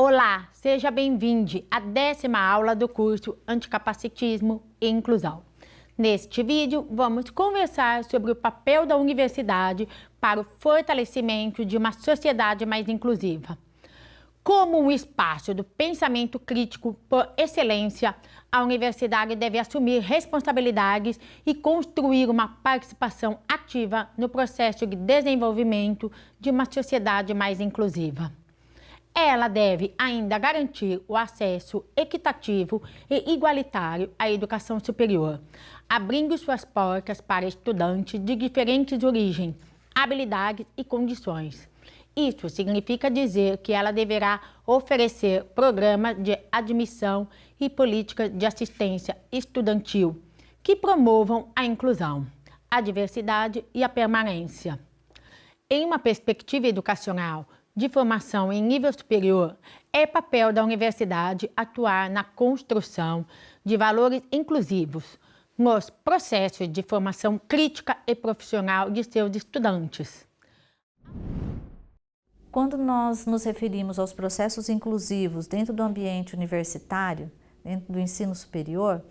Olá, seja bem-vindo à 10ª aula do curso Anticapacitismo e Inclusão. Neste vídeo, vamos conversar sobre o papel da universidade para o fortalecimento de uma sociedade mais inclusiva. Como um espaço do pensamento crítico por excelência, a universidade deve assumir responsabilidades e construir uma participação ativa no processo de desenvolvimento de uma sociedade mais inclusiva. Ela deve ainda garantir o acesso equitativo e igualitário à educação superior, abrindo suas portas para estudantes de diferentes origens, habilidades e condições. Isso significa dizer que ela deverá oferecer programas de admissão e políticas de assistência estudantil que promovam a inclusão, a diversidade e a permanência. Em uma perspectiva educacional de formação em nível superior, é papel da universidade atuar na construção de valores inclusivos nos processos de formação crítica e profissional de seus estudantes. Quando nós nos referimos aos processos inclusivos dentro do ambiente universitário, dentro do ensino superior,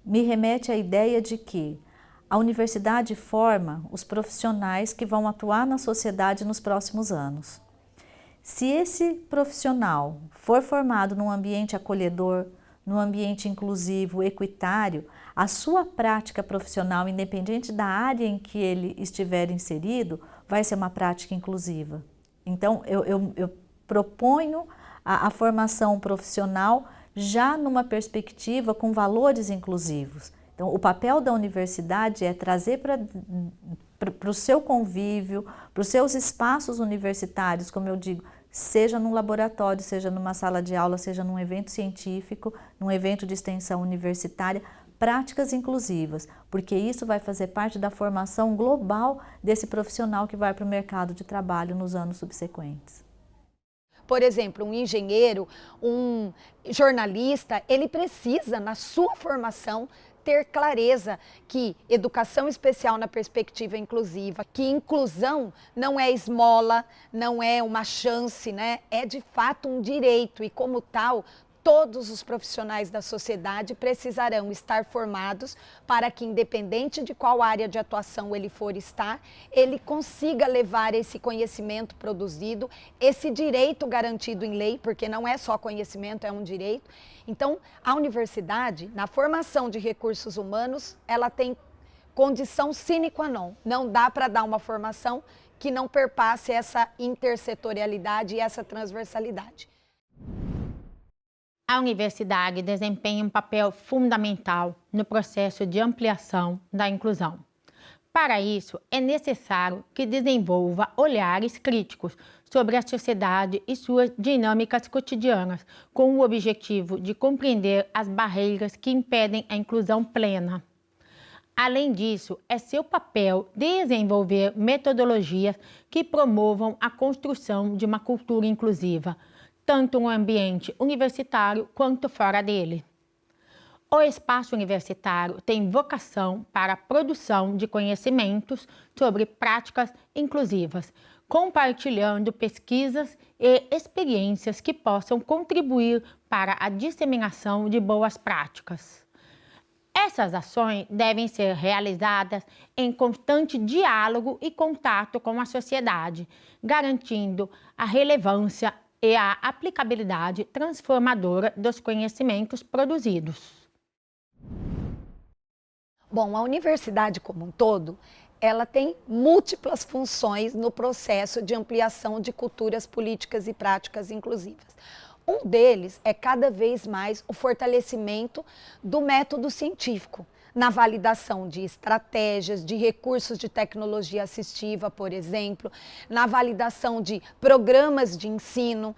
me remete à ideia de que a universidade forma os profissionais que vão atuar na sociedade nos próximos anos. Se esse profissional for formado num ambiente acolhedor, num ambiente inclusivo, equitário, a sua prática profissional, independente da área em que ele estiver inserido, vai ser uma prática inclusiva. Então, eu proponho a formação profissional já numa perspectiva com valores inclusivos. Então, o papel da universidade é trazer para o seu convívio, para os seus espaços universitários, como eu digo, seja num laboratório, seja numa sala de aula, seja num evento científico, num evento de extensão universitária, práticas inclusivas, porque isso vai fazer parte da formação global desse profissional que vai para o mercado de trabalho nos anos subsequentes. Por exemplo, um engenheiro, um jornalista, ele precisa, na sua formação, ter clareza que educação especial na perspectiva inclusiva, que inclusão não é esmola, não é uma chance, né? É de fato um direito e, como tal, todos os profissionais da sociedade precisarão estar formados para que, independente de qual área de atuação ele for estar, ele consiga levar esse conhecimento produzido, esse direito garantido em lei, porque não é só conhecimento, é um direito. Então, a universidade, na formação de recursos humanos, ela tem condição sine qua non. Não dá para dar uma formação que não perpasse essa intersetorialidade e essa transversalidade. A universidade desempenha um papel fundamental no processo de ampliação da inclusão. Para isso, é necessário que desenvolva olhares críticos sobre a sociedade e suas dinâmicas cotidianas, com o objetivo de compreender as barreiras que impedem a inclusão plena. Além disso, é seu papel desenvolver metodologias que promovam a construção de uma cultura inclusiva, tanto no ambiente universitário quanto fora dele. O espaço universitário tem vocação para a produção de conhecimentos sobre práticas inclusivas, compartilhando pesquisas e experiências que possam contribuir para a disseminação de boas práticas. Essas ações devem ser realizadas em constante diálogo e contato com a sociedade, garantindo a relevância e a aplicabilidade transformadora dos conhecimentos produzidos. Bom, a universidade como um todo, ela tem múltiplas funções no processo de ampliação de culturas políticas e práticas inclusivas. Um deles é cada vez mais o fortalecimento do método científico, na validação de estratégias, de recursos de tecnologia assistiva, por exemplo, na validação de programas de ensino,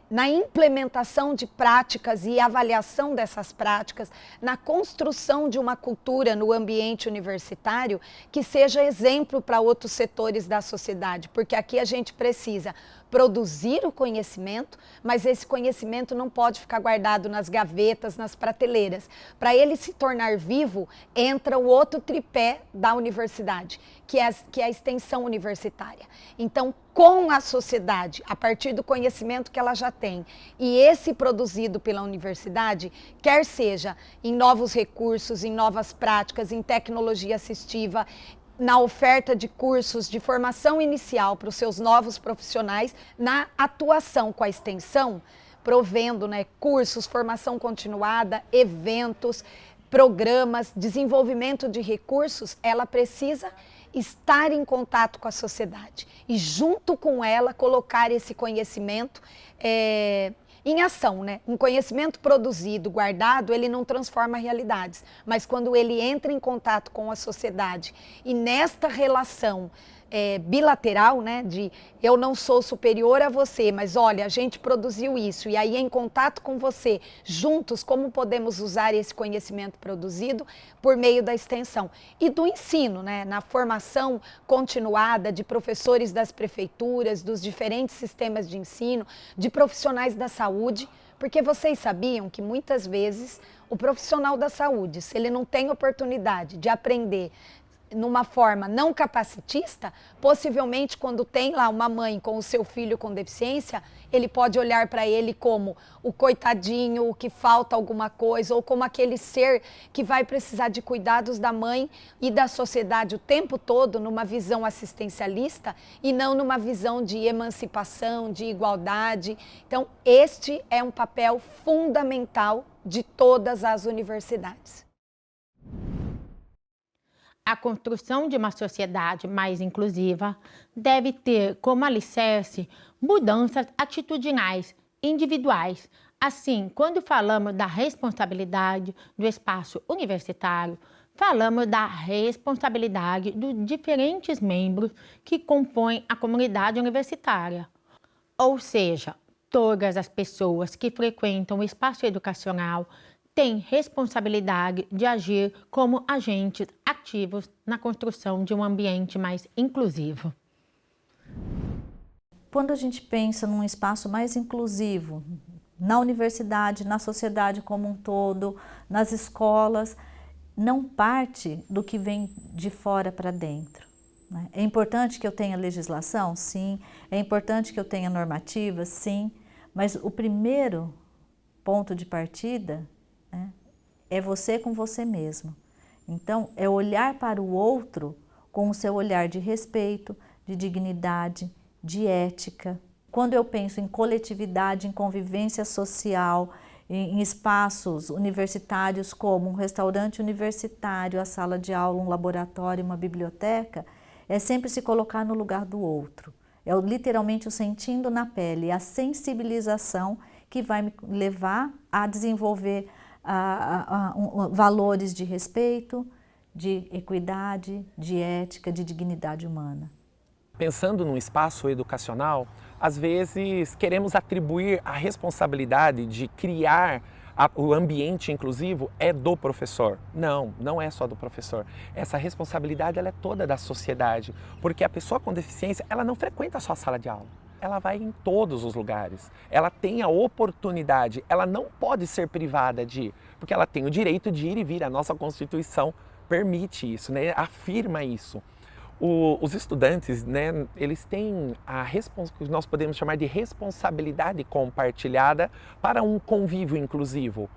na implementação de práticas e avaliação dessas práticas, na construção de uma cultura no ambiente universitário que seja exemplo para outros setores da sociedade, porque aqui a gente precisa produzir o conhecimento, mas esse conhecimento não pode ficar guardado nas gavetas, nas prateleiras. Para ele se tornar vivo, entra o outro tripé da universidade, que é a extensão universitária. Então, com a sociedade, a partir do conhecimento que ela já tem, e esse produzido pela universidade, quer seja em novos recursos, em novas práticas, em tecnologia assistiva, na oferta de cursos de formação inicial para os seus novos profissionais, na atuação com a extensão, provendo, né, cursos, formação continuada, eventos, programas, desenvolvimento de recursos, ela precisa estar em contato com a sociedade e, junto com ela, colocar esse conhecimento em ação, né? Um conhecimento produzido, guardado, ele não transforma realidades, mas quando ele entra em contato com a sociedade e nesta relação bilateral, né, de eu não sou superior a você, mas olha, a gente produziu isso, e aí em contato com você, juntos, como podemos usar esse conhecimento produzido por meio da extensão e do ensino, né, na formação continuada de professores das prefeituras, dos diferentes sistemas de ensino, de profissionais da saúde, porque vocês sabiam que muitas vezes o profissional da saúde, se ele não tem oportunidade de aprender numa forma não capacitista, possivelmente quando tem lá uma mãe com o seu filho com deficiência, ele pode olhar para ele como o coitadinho, o que falta alguma coisa, ou como aquele ser que vai precisar de cuidados da mãe e da sociedade o tempo todo, numa visão assistencialista e não numa visão de emancipação, de igualdade. Então, este é um papel fundamental de todas as universidades. A construção de uma sociedade mais inclusiva deve ter como alicerce mudanças atitudinais, individuais. Assim, quando falamos da responsabilidade do espaço universitário, falamos da responsabilidade dos diferentes membros que compõem a comunidade universitária. Ou seja, todas as pessoas que frequentam o espaço educacional têm responsabilidade de agir como agentes ativos na construção de um ambiente mais inclusivo. Quando a gente pensa num espaço mais inclusivo, na universidade, na sociedade como um todo, nas escolas, não parte do que vem de fora para dentro, né? É importante que eu tenha legislação? Sim. É importante que eu tenha normativas? Sim. Mas o primeiro ponto de partida é você com você mesmo. Então, é olhar para o outro com o seu olhar de respeito, de dignidade, de ética. Quando eu penso em coletividade, em convivência social, em espaços universitários como um restaurante universitário, a sala de aula, um laboratório, uma biblioteca, é sempre se colocar no lugar do outro. É literalmente o sentindo na pele, a sensibilização que vai me levar a desenvolver valores de respeito, de equidade, de ética, de dignidade humana. Pensando num espaço educacional, às vezes queremos atribuir a responsabilidade de criar o ambiente inclusivo é do professor. Não, não é só do professor. Essa responsabilidade ela é toda da sociedade, porque a pessoa com deficiência ela não frequenta só a sala de aula. Ela vai em todos os lugares, ela tem a oportunidade, ela não pode ser privada de ir, porque ela tem o direito de ir e vir, a nossa Constituição permite isso, né? Afirma isso. Os estudantes, né, eles têm o que nós podemos chamar de responsabilidade compartilhada para um convívio inclusivo.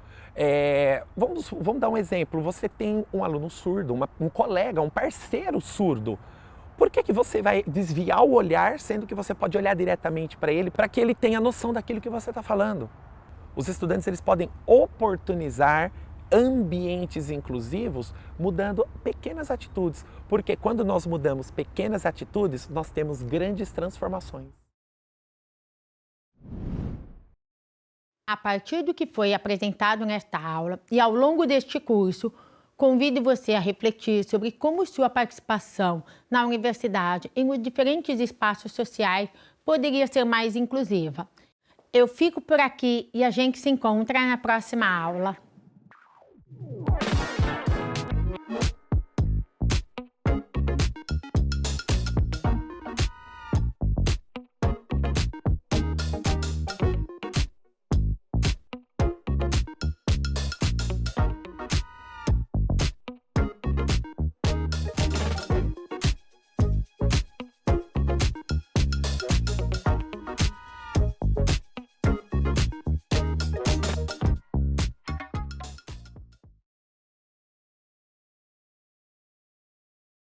Vamos dar um exemplo, você tem um aluno surdo, um colega, um parceiro surdo. Por que você vai desviar o olhar, sendo que você pode olhar diretamente para ele, para que ele tenha noção daquilo que você está falando? Os estudantes eles podem oportunizar ambientes inclusivos mudando pequenas atitudes, porque quando nós mudamos pequenas atitudes, nós temos grandes transformações. A partir do que foi apresentado nesta aula e ao longo deste curso, convido você a refletir sobre como sua participação na universidade em os diferentes espaços sociais poderia ser mais inclusiva. Eu fico por aqui e a gente se encontra na próxima aula.